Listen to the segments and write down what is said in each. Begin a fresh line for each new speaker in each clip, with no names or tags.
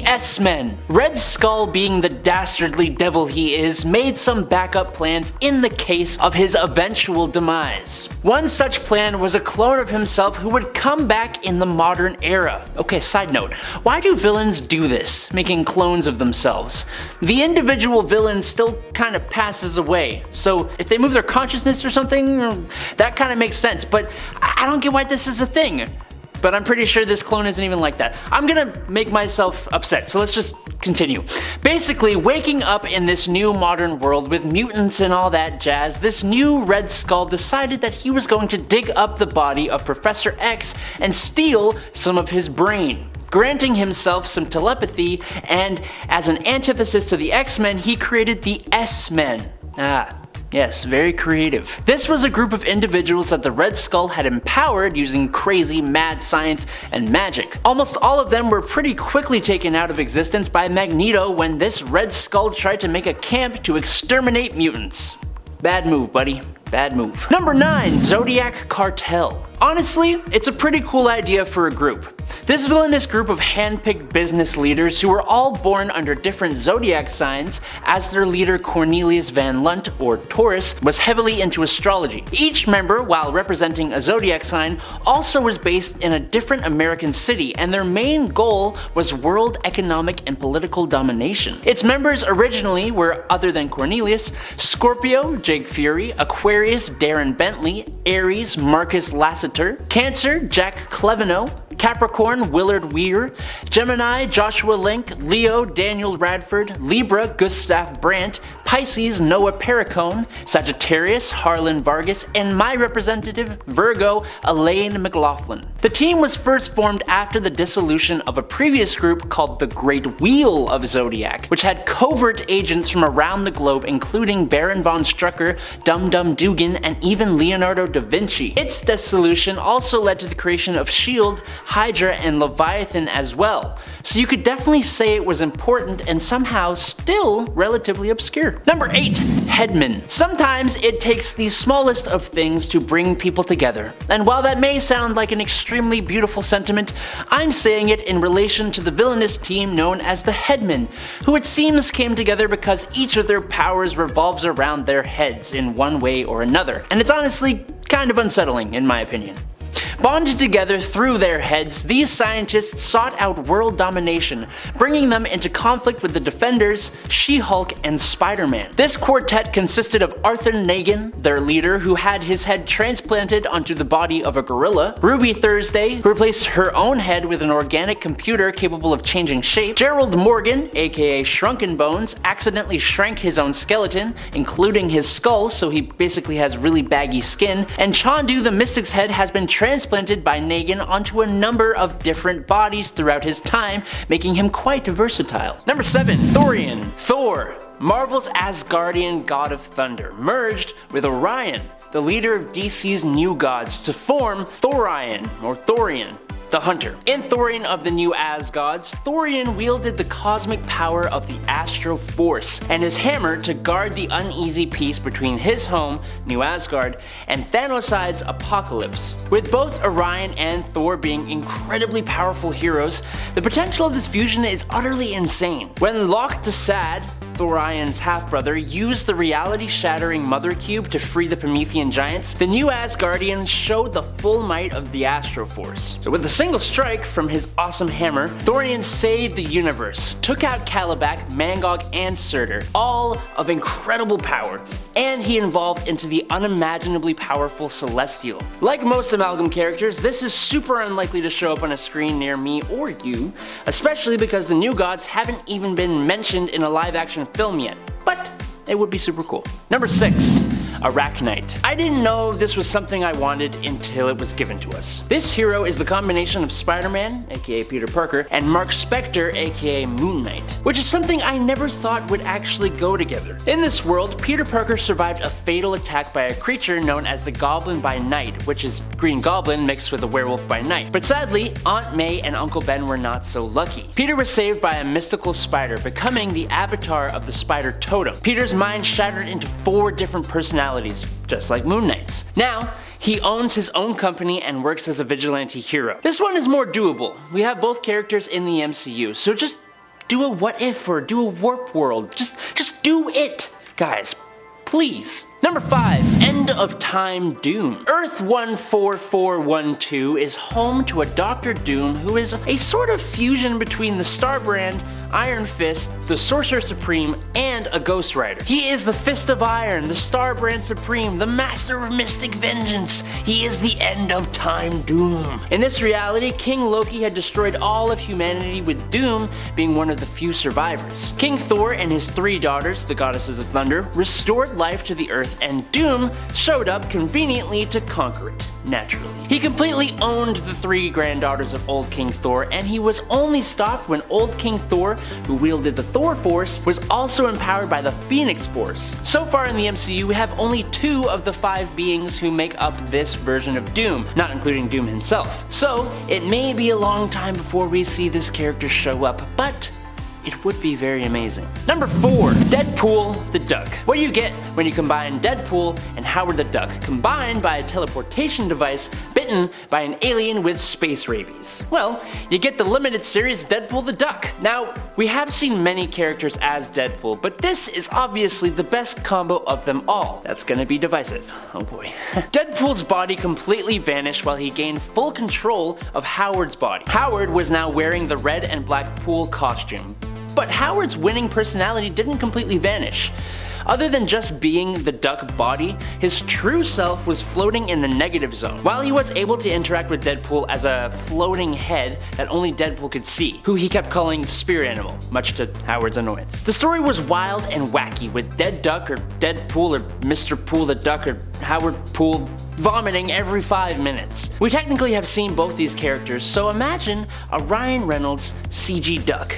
S-Men. Red Skull, being the dastardly devil he is, made some backup plans in the case of his eventual demise. One such plan was a clone of himself who would come back in the modern era. Okay, side note, why do villains do this, making clones of themselves? The individual villain still kind of passes away, so if they move their consciousness or something, that kind of makes sense, but I don't get why this is a thing. But I'm pretty sure this clone isn't even like that. I'm gonna make myself upset, so let's just continue. Basically, waking up in this new modern world with mutants and all that jazz, this new Red Skull decided that he was going to dig up the body of Professor X and steal some of his brain, granting himself some telepathy, and as an antithesis to the X-Men, he created the S-Men. Yes, very creative. This was a group of individuals that the Red Skull had empowered using crazy mad science and magic. Almost all of them were pretty quickly taken out of existence by Magneto when this Red Skull tried to make a camp to exterminate mutants. Bad move, buddy. Bad move. Number 9. ZODIAC Cartel. Honestly, it's a pretty cool idea for a group. This villainous group of hand-picked business leaders who were all born under different zodiac signs, as their leader Cornelius Van Lunt, or Taurus, was heavily into astrology. Each member, while representing a zodiac sign, also was based in a different American city, and their main goal was world economic and political domination. Its members originally were, other than Cornelius, Scorpio, Jake Fury, Aquarius, Darren Bentley, Aries, Marcus Lassiter, Cancer, Jack Cleveno, Capricorn, Willard Weir, Gemini, Joshua Link, Leo, Daniel Radford, Libra, Gustav Brandt, Pisces, Noah Perricone, Sagittarius, Harlan Vargas, and my representative, Virgo, Elaine McLaughlin. The team was first formed after the dissolution of a previous group called the Great Wheel of Zodiac, which had covert agents from around the globe including Baron von Strucker, Dum Dum Dugan, and even Leonardo da Vinci. Its dissolution also led to the creation of S.H.I.E.L.D., Hydra, and Leviathan as well, so you could definitely say it was important and somehow still relatively obscure. Number 8. Headmen. Sometimes it takes the smallest of things to bring people together, and while that may sound like an extremely beautiful sentiment, I'm saying it in relation to the villainous team known as the Headmen, who it seems came together because each of their powers revolves around their heads in one way or another, and it's honestly kind of unsettling in my opinion. Bonded together through their heads, these scientists sought out world domination, bringing them into conflict with the Defenders, She-Hulk, and Spider-Man. This quartet consisted of Arthur Nagin, their leader, who had his head transplanted onto the body of a gorilla, Ruby Thursday, who replaced her own head with an organic computer capable of changing shape, Gerald Morgan, aka Shrunken Bones, accidentally shrank his own skeleton, including his skull, so he basically has really baggy skin, and Chandu the Mystic's head has been transplanted by Nagin onto a number of different bodies throughout his time, making him quite versatile. Number 7. Thorian. Thor, Marvel's Asgardian god of thunder, merged with Orion, the leader of DC's new gods, to form Thorion, or Thorian, the Hunter. In Thorian of the New Asgods, Thorian wielded the cosmic power of the Astro Force and his hammer to guard the uneasy peace between his home, New Asgard, and Thanoside's Apocalypse. With both Orion and Thor being incredibly powerful heroes, the potential of this fusion is utterly insane. When Loch Desad, Thorion's half-brother, used the reality-shattering Mother Cube to free the Promethean giants, the New Asgardians showed the full might of the Astro Force. So with a single strike from his awesome hammer, Thorian saved the universe, took out Kalibak, Mangog, and Surtur, all of incredible power, and he evolved into the unimaginably powerful Celestial. Like most Amalgam characters, this is super unlikely to show up on a screen near me or you, especially because the new gods haven't even been mentioned in a live-action film yet, but it would be super cool. Number 6. Arachnite. I didn't know this was something I wanted until it was given to us. This hero is the combination of Spider-Man, aka Peter Parker, and Mark Spector, aka Moon Knight, which is something I never thought would actually go together. In this world, Peter Parker survived a fatal attack by a creature known as the Goblin by Night, which is Green Goblin mixed with a werewolf by night. But sadly, Aunt May and Uncle Ben were not so lucky. Peter was saved by a mystical spider, becoming the avatar of the spider totem. Peter's mind shattered into 4 different personalities, just like Moon Knight's. Now, he owns his own company and works as a vigilante hero. This one is more doable. We have both characters in the MCU, so just Do a what if or do a warp world. Just do it, guys. Please. Number 5. End of Time Doom. Earth 14412 is home to a Dr. Doom who is a sort of fusion between the Starbrand, Iron Fist, the Sorcerer Supreme, and a Ghost Rider. He is the Fist of Iron, the Starbrand Supreme, the Master of Mystic Vengeance. He is the End of Time Doom. In this reality, King Loki had destroyed all of humanity, with Doom being one of the few survivors. King Thor and his 3 daughters, the Goddesses of Thunder, restored life to the Earth, and Doom showed up conveniently to conquer it, naturally. He completely owned the 3 granddaughters of Old King Thor, and he was only stopped when Old King Thor, who wielded the Thor Force, was also empowered by the Phoenix Force. So far in the MCU, we have only 2 of the 5 beings who make up this version of Doom, not including Doom himself. So it may be a long time before we see this character show up, but it would be very amazing. Number 4. Deadpool the Duck. What do you get when you combine Deadpool and Howard the Duck, combined by a teleportation device bitten by an alien with space rabies? Well, you get the limited series Deadpool the Duck. Now, we have seen many characters as Deadpool, but this is obviously the best combo of them all. That's gonna be divisive. Oh boy. Deadpool's body completely vanished while he gained full control of Howard's body. Howard was now wearing the red and black pool costume. But Howard's winning personality didn't completely vanish. Other than just being the duck body, his true self was floating in the negative zone. While he was able to interact with Deadpool as a floating head that only Deadpool could see, who he kept calling Spirit Animal, much to Howard's annoyance. The story was wild and wacky, with Dead Duck or Deadpool or Mr. Pool the Duck or Howard Pool vomiting every 5 minutes. We technically have seen both these characters, so imagine a Ryan Reynolds CG duck.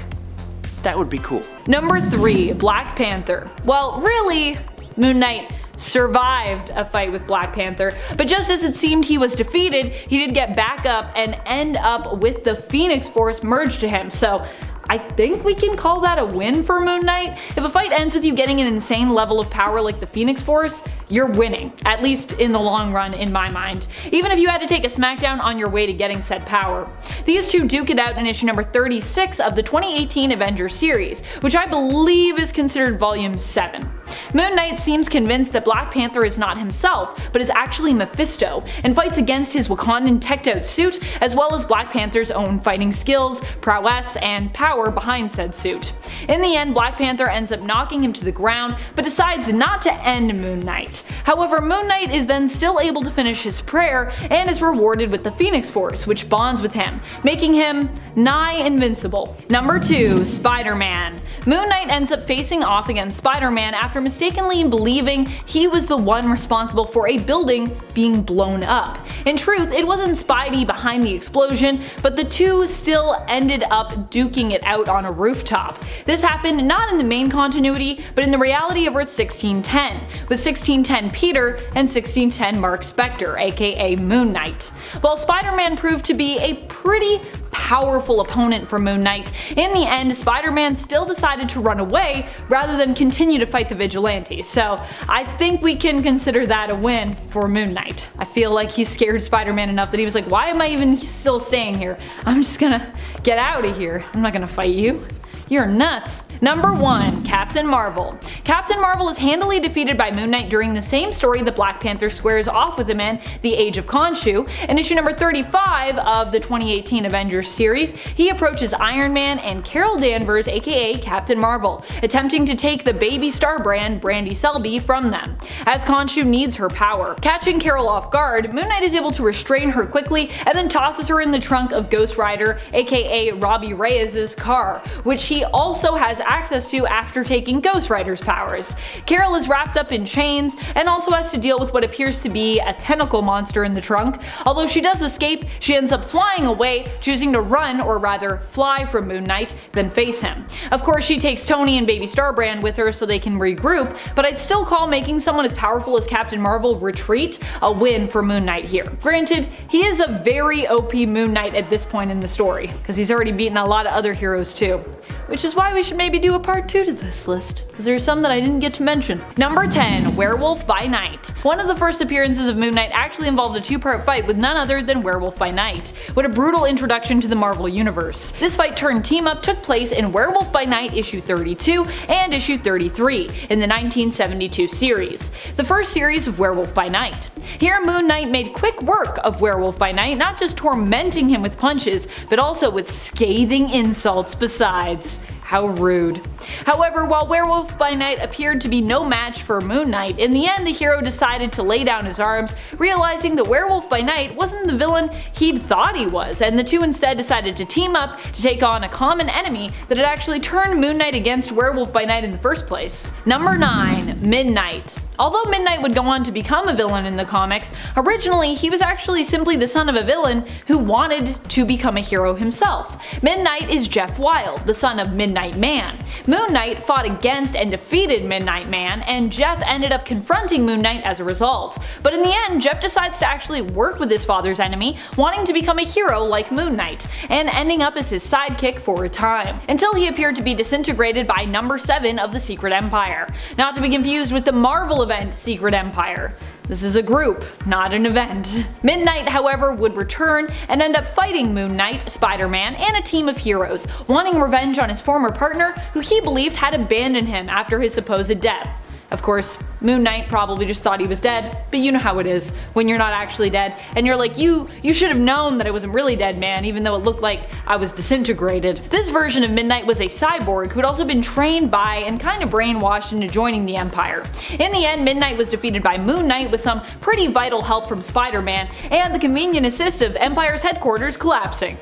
That would be cool.
Number 3. Black Panther. Well, really, Moon Knight survived a fight with Black Panther, but just as it seemed he was defeated, he did get back up and end up with the Phoenix Force merged to him, so I think we can call that a win for Moon Knight. If a fight ends with you getting an insane level of power like the Phoenix Force, you're winning, at least in the long run in my mind, even if you had to take a smackdown on your way to getting said power. These two duke it out in issue number 36 of the 2018 Avengers series, which I believe is considered volume 7. Moon Knight seems convinced that Black Panther is not himself, but is actually Mephisto, and fights against his Wakandan teched-out suit, as well as Black Panther's own fighting skills, prowess, and power behind said suit. In the end, Black Panther ends up knocking him to the ground, but decides not to end Moon Knight. However, Moon Knight is then still able to finish his prayer, and is rewarded with the Phoenix Force, which bonds with him, making him nigh invincible. Number 2. Spider-Man. Moon Knight ends up facing off against Spider-Man after mistakenly believing he was the one responsible for a building being blown up. In truth, it wasn't Spidey behind the explosion, but the two still ended up duking it out on a rooftop. This happened not in the main continuity, but in the reality of Earth 1610, with 1610 Peter and 1610 Mark Spector, aka Moon Knight. While Spider-Man proved to be a pretty powerful opponent for Moon Knight, in the end Spider-Man still decided to run away rather than continue to fight the vigilantes, so I think we can consider that a win for Moon Knight. I feel like he scared Spider-Man enough that he was like, why am I even still staying here? I'm just gonna get out of here. I'm not gonna fight you. You're nuts. Number 1. Captain Marvel. Captain Marvel is handily defeated by Moon Knight during the same story that Black Panther squares off with him in The Age of Khonshu. In issue number 35 of the 2018 Avengers series, he approaches Iron Man and Carol Danvers, aka Captain Marvel, attempting to take the baby Starbrand, Brandy Selby, from them, as Khonshu needs her power. Catching Carol off guard, Moon Knight is able to restrain her quickly and then tosses her in the trunk of Ghost Rider, aka Robbie Reyes' car, which he also has access to after taking Ghost Rider's powers. Carol is wrapped up in chains and also has to deal with what appears to be a tentacle monster in the trunk. Although she does escape, she ends up flying away, choosing to run, or rather fly, from Moon Knight than face him. Of course, she takes Tony and baby Starbrand with her so they can regroup, but I'd still call making someone as powerful as Captain Marvel retreat a win for Moon Knight here. Granted, he is a very OP Moon Knight at this point in the story, because he's already beaten a lot of other heroes too. which is why we should maybe do a part 2 to this list, because there's some that I didn't get to mention. Number 10, Werewolf by Night. One of the first appearances of Moon Knight actually involved a 2-part fight with none other than Werewolf by Night. What a brutal introduction to the Marvel Universe. This fight turned team-up took place in Werewolf by Night issue 32 and issue 33 in the 1972 series, the first series of Werewolf by Night. Here Moon Knight made quick work of Werewolf by Night, not just tormenting him with punches, but also with scathing insults besides. How rude. However, while Werewolf by Night appeared to be no match for Moon Knight, in the end the hero decided to lay down his arms, realizing that Werewolf by Night wasn't the villain he'd thought he was, and the two instead decided to team up to take on a common enemy that had actually turned Moon Knight against Werewolf by Night in the first place. Number 9, Midnight. Although Midnight would go on to become a villain in the comics, originally he was actually simply the son of a villain who wanted to become a hero himself. Midnight is Jeff Wild, the son of Midnight Man. Moon Knight fought against and defeated Midnight Man, and Jeff ended up confronting Moon Knight as a result. But in the end, Jeff decides to actually work with his father's enemy, wanting to become a hero like Moon Knight, and ending up as his sidekick for a time, until he appeared to be disintegrated by number 7 of the Secret Empire. Not to be confused with the Marvel event Secret Empire. This is a group, not an event. Midnight, however, would return and end up fighting Moon Knight, Spider-Man, and a team of heroes, wanting revenge on his former partner who he believed had abandoned him after his supposed death. Of course, Moon Knight probably just thought he was dead, but you know how it is when you're not actually dead, and you're like, you should have known that I wasn't really dead, man, even though it looked like I was disintegrated. This version of Midnight was a cyborg who had also been trained by and kind of brainwashed into joining the Empire. In the end, Midnight was defeated by Moon Knight with some pretty vital help from Spider-Man, and the convenient assist of Empire's headquarters collapsing.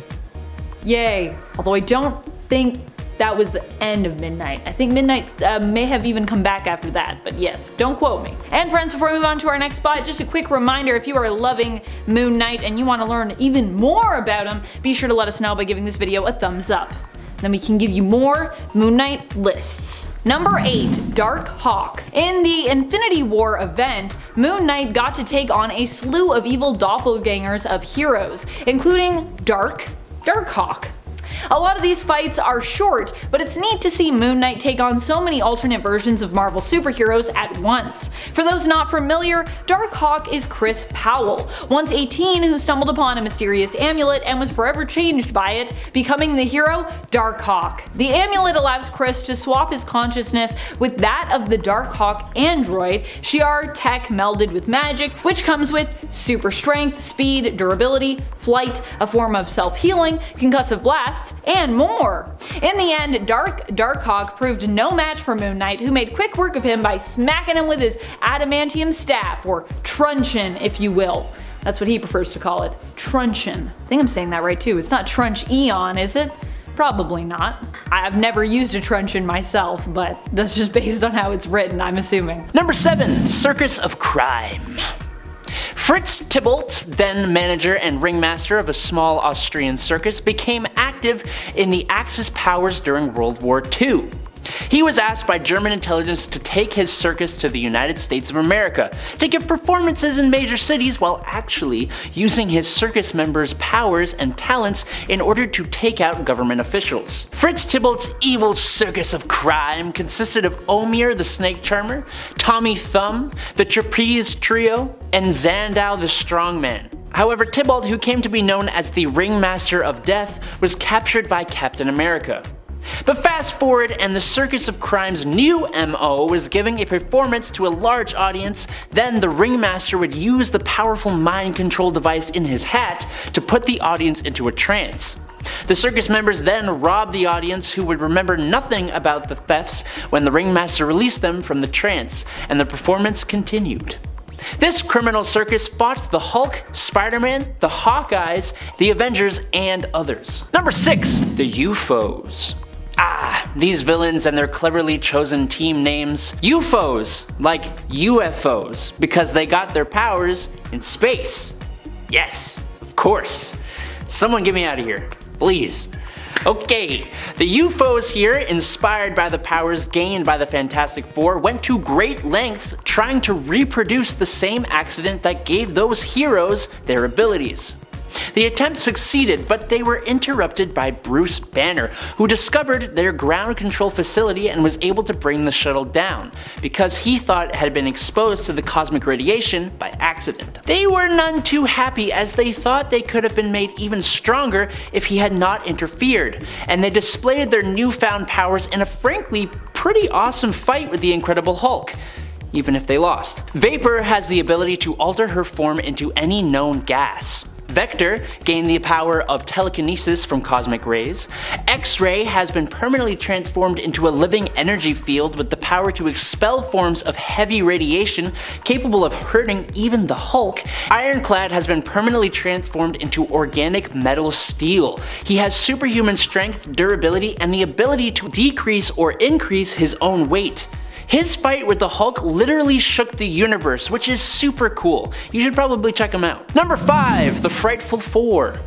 Yay. Although I don't think that was the end of Midnight. I think Midnight may have even come back after that, but yes, don't quote me. And friends, before we move on to our next spot, just a quick reminder, if you are loving Moon Knight and you want to learn even more about him, be sure to let us know by giving this video a thumbs up. Then we can give you more Moon Knight lists. Number 8, DARKHAWK. In the Infinity War event, Moon Knight got to take on a slew of evil doppelgangers of heroes, including DARKHAWK. A lot of these fights are short, but it's neat to see Moon Knight take on so many alternate versions of Marvel superheroes at once. For those not familiar, DARKHAWK is Chris Powell, once a teen who stumbled upon a mysterious amulet and was forever changed by it, becoming the hero DARKHAWK. The amulet allows Chris to swap his consciousness with that of the DARKHAWK android, Shi'ar tech melded with magic, which comes with super strength, speed, durability, flight, a form of self-healing, concussive blasts, and more. In the end, DARKHAWK proved no match for Moon Knight, who made quick work of him by smacking him with his adamantium staff, or truncheon if you will. That's what he prefers to call it, truncheon. I think I'm saying that right too. It's not trunch eon, is it? Probably not. I've never used a truncheon myself, but that's just based on how it's written, I'm assuming.
Number 7, Circus of Crime. Fritz Tybalt, then manager and ringmaster of a small Austrian circus, became active in the Axis powers during World War II. He was asked by German intelligence to take his circus to the United States of America to give performances in major cities while actually using his circus members' powers and talents in order to take out government officials. Fritz Tybalt's evil circus of crime consisted of Omir the Snake Charmer, Tommy Thumb, the Trapeze Trio, and Zandow the Strongman. However, Tybalt, who came to be known as the Ringmaster of Death, was captured by Captain America. But fast forward, and the Circus of Crime's new MO was giving a performance to a large audience. Then the Ringmaster would use the powerful mind control device in his hat to put the audience into a trance. The circus members then robbed the audience, who would remember nothing about the thefts when the Ringmaster released them from the trance, and the performance continued. This criminal circus fought the Hulk, Spider-Man, the Hawkeyes, the Avengers, and others. Number 6, the UFOs. These villains and their cleverly chosen team names. UFOs, like UFOs, because they got their powers in space. Yes, of course. Someone get me out of here, please. Okay, the UFOs here, inspired by the powers gained by the Fantastic Four, went to great lengths trying to reproduce the same accident that gave those heroes their abilities. The attempt succeeded, but they were interrupted by Bruce Banner, who discovered their ground control facility and was able to bring the shuttle down, because he thought it had been exposed to the cosmic radiation by accident. They were none too happy, as they thought they could have been made even stronger if he had not interfered, and they displayed their newfound powers in a frankly pretty awesome fight with the Incredible Hulk, even if they lost. Vapor has the ability to alter her form into any known gas. Vector gained the power of telekinesis from cosmic rays. X-Ray has been permanently transformed into a living energy field with the power to expel forms of heavy radiation capable of hurting even the Hulk. Ironclad has been permanently transformed into organic metal steel. He has superhuman strength, durability, and the ability to decrease or increase his own weight. His fight with the Hulk literally shook the universe, which is super cool. You should probably check him out. Number 5, the Frightful Four.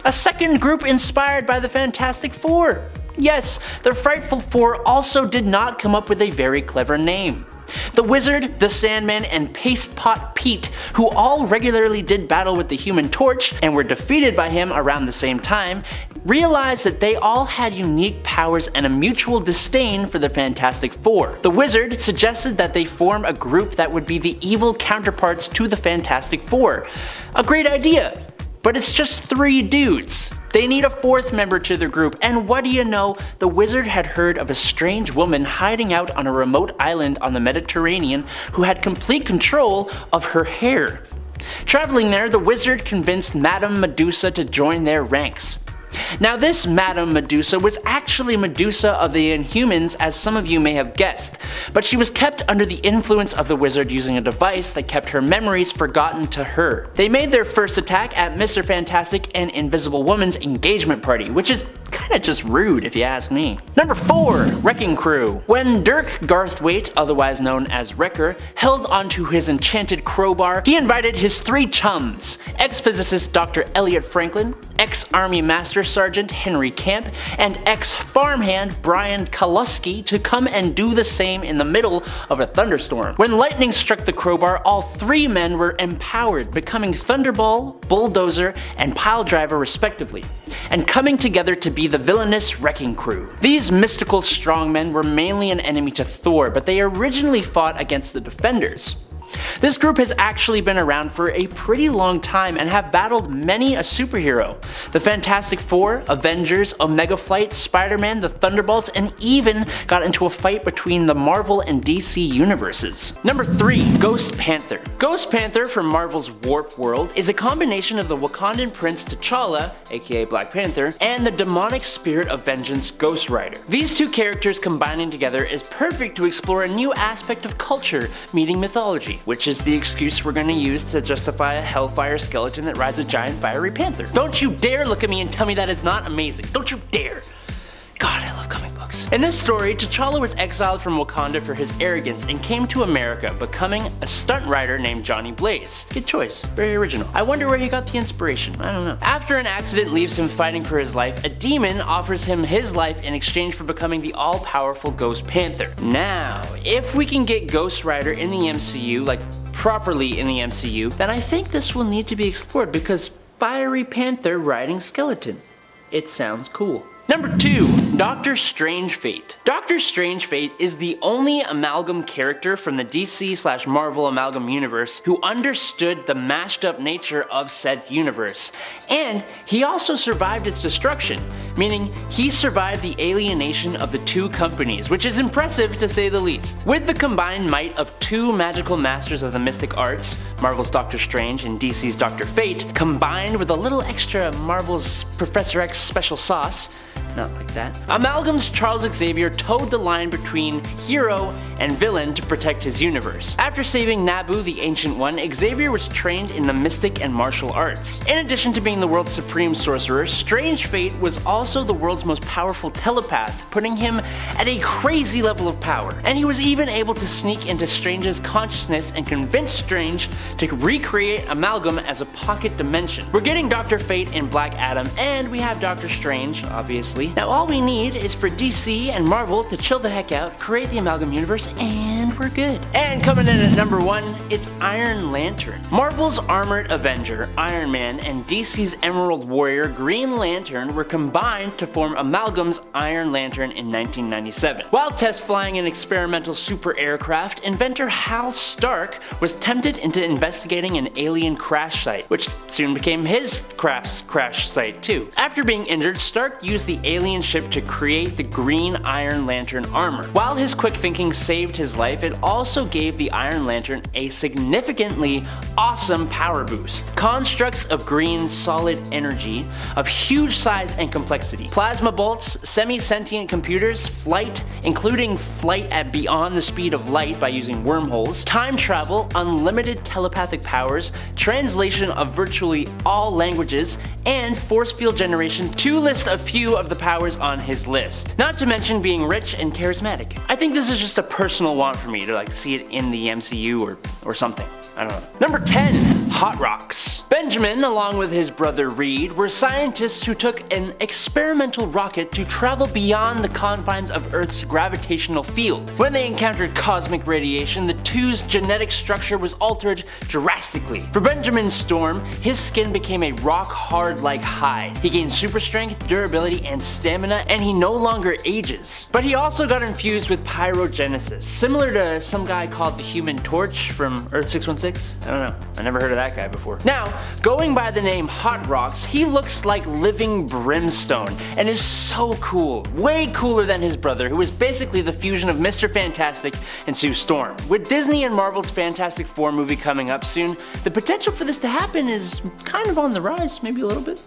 A second group inspired by the Fantastic Four. Yes, the Frightful Four also did not come up with a very clever name. The Wizard, the Sandman, and Paste Pot Pete, who all regularly did battle with the Human Torch and were defeated by him around the same time, realized that they all had unique powers and a mutual disdain for the Fantastic Four. The Wizard suggested that they form a group that would be the evil counterparts to the Fantastic Four. A great idea, but it's just 3 dudes. They need a 4th member to their group, and what do you know, the Wizard had heard of a strange woman hiding out on a remote island on the Mediterranean who had complete control of her hair. Traveling there, the Wizard convinced Madame Medusa to join their ranks. Now this Madame Medusa was actually Medusa of the Inhumans, as some of you may have guessed, but she was kept under the influence of the Wizard using a device that kept her memories forgotten to her. They made their first attack at Mr. Fantastic and Invisible Woman's engagement party, which is kinda just rude if you ask me. Number 4, Wrecking Crew. When Dirk Garthwaite, otherwise known as Wrecker, held onto his enchanted crowbar, he invited his 3 chums, ex-physicist Dr. Elliot Franklin, ex-Army Master Sergeant Henry Camp, and ex-farmhand Brian Kalusky to come and do the same in the middle of a thunderstorm. When lightning struck the crowbar, all 3 men were empowered, becoming Thunderball, Bulldozer, and Piledriver respectively, and coming together to be the villainous Wrecking Crew. These mystical strongmen were mainly an enemy to Thor, but they originally fought against the Defenders. This group has actually been around for a pretty long time and have battled many a superhero. The Fantastic Four, Avengers, Omega Flight, Spider-Man, the Thunderbolts, and even got into a fight between the Marvel and DC universes. Number 3, Ghost Panther. Ghost Panther from Marvel's Warp World is a combination of the Wakandan Prince T'Challa, aka Black Panther, and the demonic spirit of vengeance Ghost Rider. These 2 characters combining together is perfect to explore a new aspect of culture meeting mythology, which is the excuse we're gonna use to justify a hellfire skeleton that rides a giant fiery panther. Don't you dare look at me and tell me that is not amazing. Don't you dare. God, I love comic books. In this story, T'Challa was exiled from Wakanda for his arrogance and came to America, becoming a stunt rider named Johnny Blaze. Good choice, very original. I wonder where he got the inspiration, I don't know. After an accident leaves him fighting for his life, a demon offers him his life in exchange for becoming the all-powerful Ghost Panther. Now, if we can get Ghost Rider in the MCU, like properly in the MCU, then I think this will need to be explored, because fiery panther riding skeleton. It sounds cool. Number 2, Doctor Strange Fate. Doctor Strange Fate is the only amalgam character from the DC/Marvel amalgam universe who understood the mashed up nature of said universe. And he also survived its destruction, meaning he survived the alienation of the 2 companies, which is impressive to say the least. With the combined might of 2 magical masters of the mystic arts, Marvel's Doctor Strange and DC's Doctor Fate, combined with a little extra Marvel's Professor X special sauce, not like that, Amalgam's Charles Xavier towed the line between hero and villain to protect his universe. After saving Naboo the Ancient One, Xavier was trained in the mystic and martial arts. In addition to being the world's supreme sorcerer, Strange Fate was also the world's most powerful telepath, putting him at a crazy level of power. And he was even able to sneak into Strange's consciousness and convince Strange to recreate Amalgam as a pocket dimension. We're getting Dr. Fate in Black Adam, and we have Doctor Strange, obviously, obviously. Now all we need is for DC and Marvel to chill the heck out, create the Amalgam Universe, and we're good. And coming in at number 1, it's Iron Lantern. Marvel's Armored Avenger, Iron Man, and DC's Emerald Warrior, Green Lantern were combined to form Amalgam's Iron Lantern in 1997. While test flying an experimental super aircraft, inventor Hal Stark was tempted into investigating an alien crash site, which soon became his craft's crash site too. After being injured, Stark used the alien ship to create the Green Iron Lantern armor. While his quick thinking saved his life, it also gave the Iron Lantern a significantly awesome power boost. Constructs of green solid energy of huge size and complexity, plasma bolts, semi-sentient computers, flight, including flight at beyond the speed of light by using wormholes, time travel, unlimited telepathic powers, translation of virtually all languages, and force field generation, to list a few of the powers on his list. Not to mention being rich and charismatic. I think this is just a personal want for me to see it in the MCU or something. I don't know. Number 10, Hot Rocks. Benjamin, along with his brother Reed, were scientists who took an experimental rocket to travel beyond the confines of Earth's gravitational field. When they encountered cosmic radiation, the two's genetic structure was altered drastically. For Benjamin's Storm, his skin became a rock-hard-like hide. He gained super strength, durability, and stamina, and he no longer ages. But he also got infused with pyrogenesis, similar to some guy called the Human Torch from Earth 616. I don't know. I never heard of that guy before. Now, going by the name Hot Rocks, he looks like living brimstone and is so cool. Way cooler than his brother, who is basically the fusion of Mr. Fantastic and Sue Storm. With Disney and Marvel's Fantastic Four movie coming up soon, the potential for this to happen is kind of on the rise, maybe a little bit.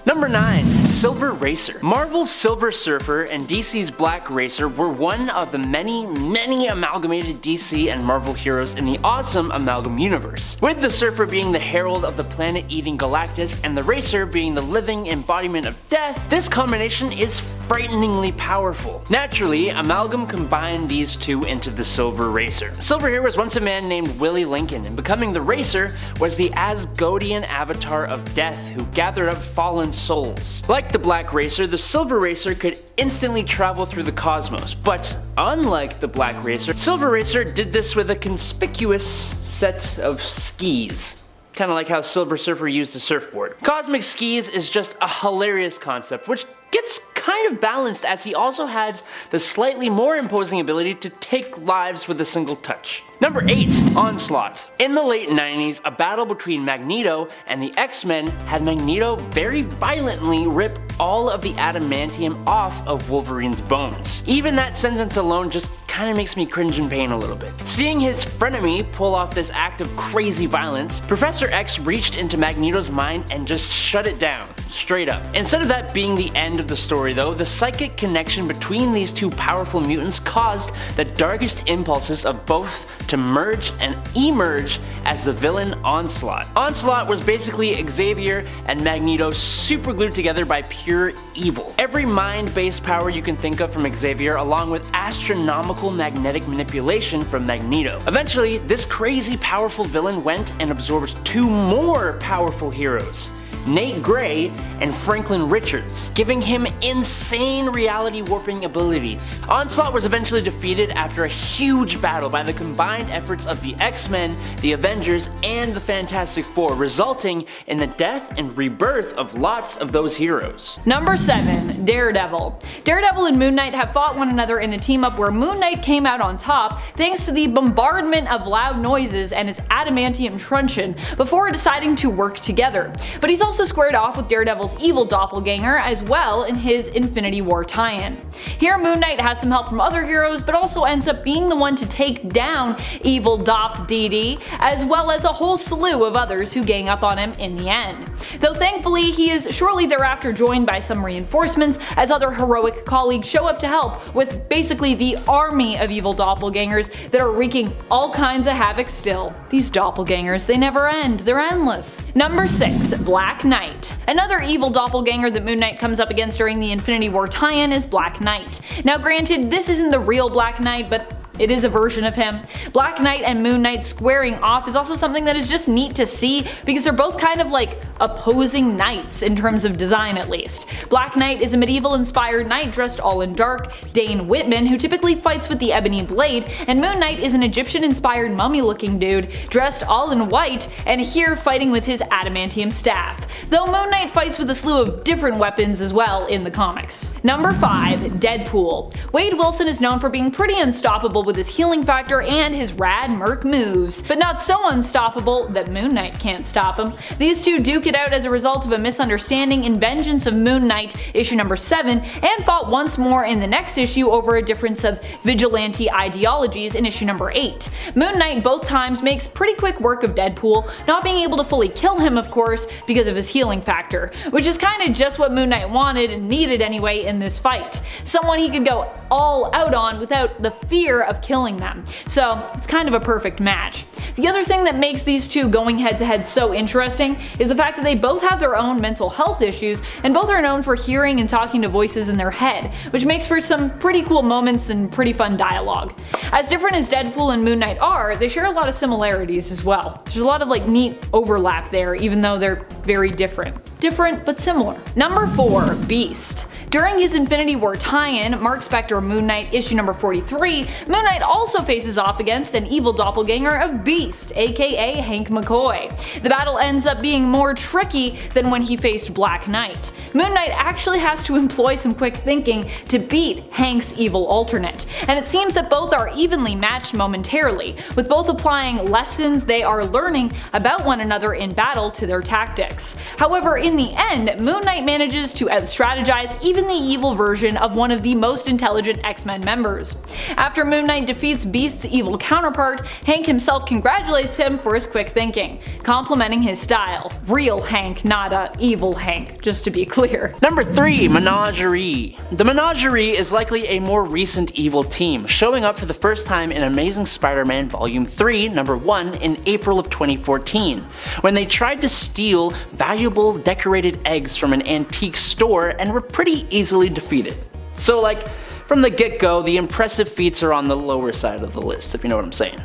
Number 9, Silver Racer. Marvel's Silver Surfer and DC's Black Racer were one of the many amalgamated DC and Marvel heroes in the awesome Amalgam Universe, with the Surfer being the herald of the planet-eating Galactus and the Racer being the living embodiment of death. This combination is frighteningly powerful. Naturally, Amalgam combined these two into the Silver Racer. Silver here was once a man named Willie Lincoln, and becoming the Racer was the Asgodian avatar of death who gathered up fallen souls. Like the Black Racer, the Silver Racer could instantly travel through the cosmos, but unlike the Black Racer, Silver Racer did this with a conspicuous set of skis. Kind of like how Silver Surfer used a surfboard. Cosmic skis is just a hilarious concept, which gets kind of balanced as he also had the slightly more imposing ability to take lives with a single touch. Number 8, Onslaught. In the late 90s, a battle between Magneto and the X-Men had Magneto very violently rip all of the adamantium off of Wolverine's bones. Even that sentence alone just kind of makes me cringe in pain a little bit. Seeing his frenemy pull off this act of crazy violence, Professor X reached into Magneto's mind and just shut it down, straight up. Instead of that being the end of the story though, the psychic connection between these two powerful mutants caused the darkest impulses of both to merge and emerge as the villain Onslaught. Onslaught was basically Xavier and Magneto superglued together by pure evil. Every mind-based power you can think of from Xavier, along with astronomical magnetic manipulation from Magneto. Eventually, this crazy powerful villain went and absorbed two more powerful heroes, Nate Gray and Franklin Richards, giving him insane reality warping abilities. Onslaught was eventually defeated after a huge battle by the combined efforts of the X-Men, the Avengers, and the Fantastic Four, resulting in the death and rebirth of lots of those heroes.
Number 7, Daredevil. Daredevil and Moon Knight have fought one another in a team up where Moon Knight came out on top thanks to the bombardment of loud noises and his adamantium truncheon before deciding to work together. But he's also squared off with Daredevil's evil doppelganger as well in his Infinity War tie-in. Here Moon Knight has some help from other heroes, but also ends up being the one to take down evil Dop DD, as well as a whole slew of others who gang up on him in the end. Though thankfully he is shortly thereafter joined by some reinforcements as other heroic colleagues show up to help with basically the army of evil doppelgangers that are wreaking all kinds of havoc still. These doppelgangers, they never end, they're endless. Number 6, Black Knight. Another evil doppelganger that Moon Knight comes up against during the Infinity War tie-in is Black Knight. Now granted, this isn't the real Black Knight, but It is a version of him. Black Knight and Moon Knight squaring off is also something that is just neat to see because they're both kind of like opposing knights in terms of design at least. Black Knight is a medieval inspired knight dressed all in dark, Dane Whitman, who typically fights with the ebony blade, and Moon Knight is an Egyptian inspired mummy looking dude dressed all in white and here fighting with his adamantium staff. Though Moon Knight fights with a slew of different weapons as well in the comics. Number 5. Deadpool. Wade Wilson is known for being pretty unstoppable with his healing factor and his rad merc moves, but not so unstoppable that Moon Knight can't stop him. These two duke it out as a result of a misunderstanding in Vengeance of Moon Knight issue number 7 and fought once more in the next issue over a difference of vigilante ideologies in issue number 8. Moon Knight both times makes pretty quick work of Deadpool, not being able to fully kill him of course because of his healing factor, which is kinda just what Moon Knight wanted and needed anyway in this fight. Someone he could go all out on without the fear of killing them. So it's kind of a perfect match. The other thing that makes these two going head to head so interesting is the fact that they both have their own mental health issues and both are known for hearing and talking to voices in their head, which makes for some pretty cool moments and pretty fun dialogue. As different as Deadpool and Moon Knight are, they share a lot of similarities as well. There's a lot of like neat overlap there even though they're very different. Different but similar. Number 4. Beast. During his Infinity War tie-in, Mark Spector Moon Knight issue number 43, Moon Knight also faces off against an evil doppelganger of Beast, aka Hank McCoy. The battle ends up being more tricky than when he faced Black Knight. Moon Knight actually has to employ some quick thinking to beat Hank's evil alternate, and it seems that both are evenly matched momentarily, with both applying lessons they are learning about one another in battle to their tactics. However, in the end, Moon Knight manages to out-strategize even the evil version of one of the most intelligent X-Men members. After Moon Knight defeats Beast's evil counterpart, Hank himself congratulates him for his quick thinking, complimenting his style. Real Hank, not a evil Hank, just to be clear.
Number 3. Menagerie. The Menagerie is likely a more recent evil team, showing up for the first time in Amazing Spider-Man Volume 3, number 1 in April of 2014, when they tried to steal valuable decorated eggs from an antique store and were pretty easily defeated. So like, from the get-go, the impressive feats are on the lower side of the list, if you know what I'm saying.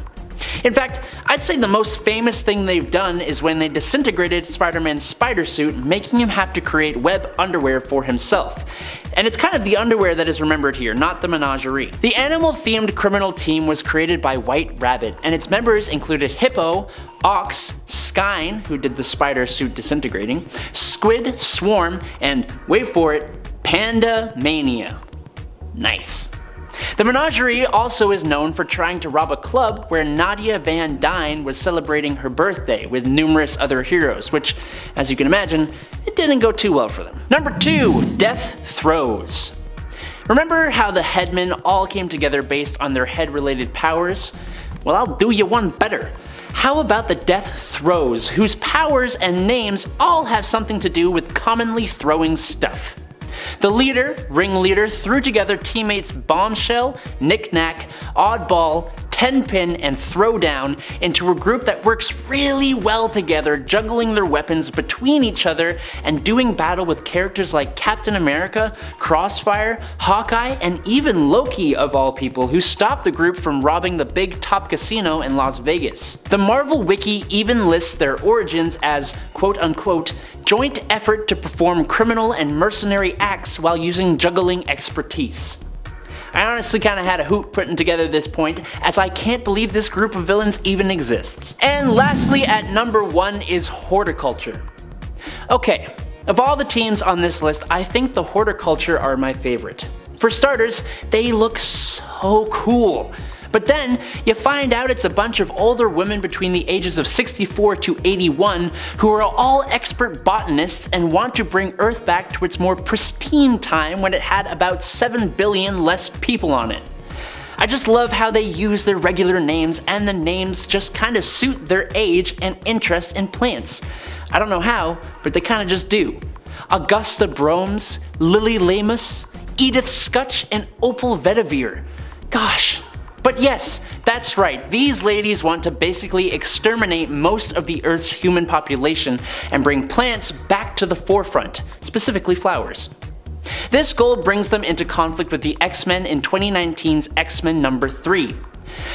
In fact, I'd say the most famous thing they've done is when they disintegrated Spider-Man's spider suit, making him have to create web underwear for himself. And it's kind of the underwear that is remembered here, not the menagerie. The animal-themed criminal team was created by White Rabbit, and its members included Hippo, Ox, Skine, who did the spider suit disintegrating, Squid, Swarm, and, wait for it, Panda Mania. Nice. The Menagerie also is known for trying to rob a club where Nadia Van Dyne was celebrating her birthday with numerous other heroes, which, as you can imagine, it didn't go too well for them. Number 2. Death Throes. Remember how the headmen all came together based on their head-related powers? Well, I'll do you one better. How about the Death Throes, whose powers and names all have something to do with commonly throwing stuff? The ringleader, threw together teammates Bombshell, Knick-Knack, Oddball, Tenpin, and Throwdown into a group that works really well together, juggling their weapons between each other and doing battle with characters like Captain America, Crossfire, Hawkeye, and even Loki of all people, who stopped the group from robbing the big top casino in Las Vegas. The Marvel Wiki even lists their origins as quote-unquote joint effort to perform criminal and mercenary acts while using juggling expertise. I honestly kinda had a hoot putting together this point, as I can't believe this group of villains even exists. And lastly, at number 1 is Horticulture. Okay, of all the teams on this list, I think the Horticulture are my favorite. For starters, they look so cool. But then, you find out it's a bunch of older women between the ages of 64 to 81 who are all expert botanists and want to bring Earth back to its more pristine time when it had about 7 billion less people on it. I just love how they use their regular names, and the names just kinda suit their age and interest in plants. I don't know how, but they kinda just do. Augusta Bromes, Lily Lamus, Edith Scutch, and Opal Vetiver. Gosh. But yes, that's right, these ladies want to basically exterminate most of the Earth's human population and bring plants back to the forefront, specifically flowers. This goal brings them into conflict with the X-Men in 2019's X-Men number 3.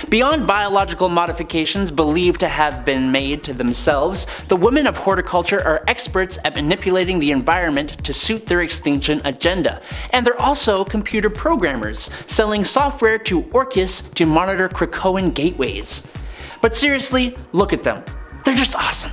Beyond biological modifications believed to have been made to themselves, the women of horticulture are experts at manipulating the environment to suit their extinction agenda, and they're also computer programmers, selling software to Orcus to monitor Krakoan gateways. But seriously, look at them. They're just awesome.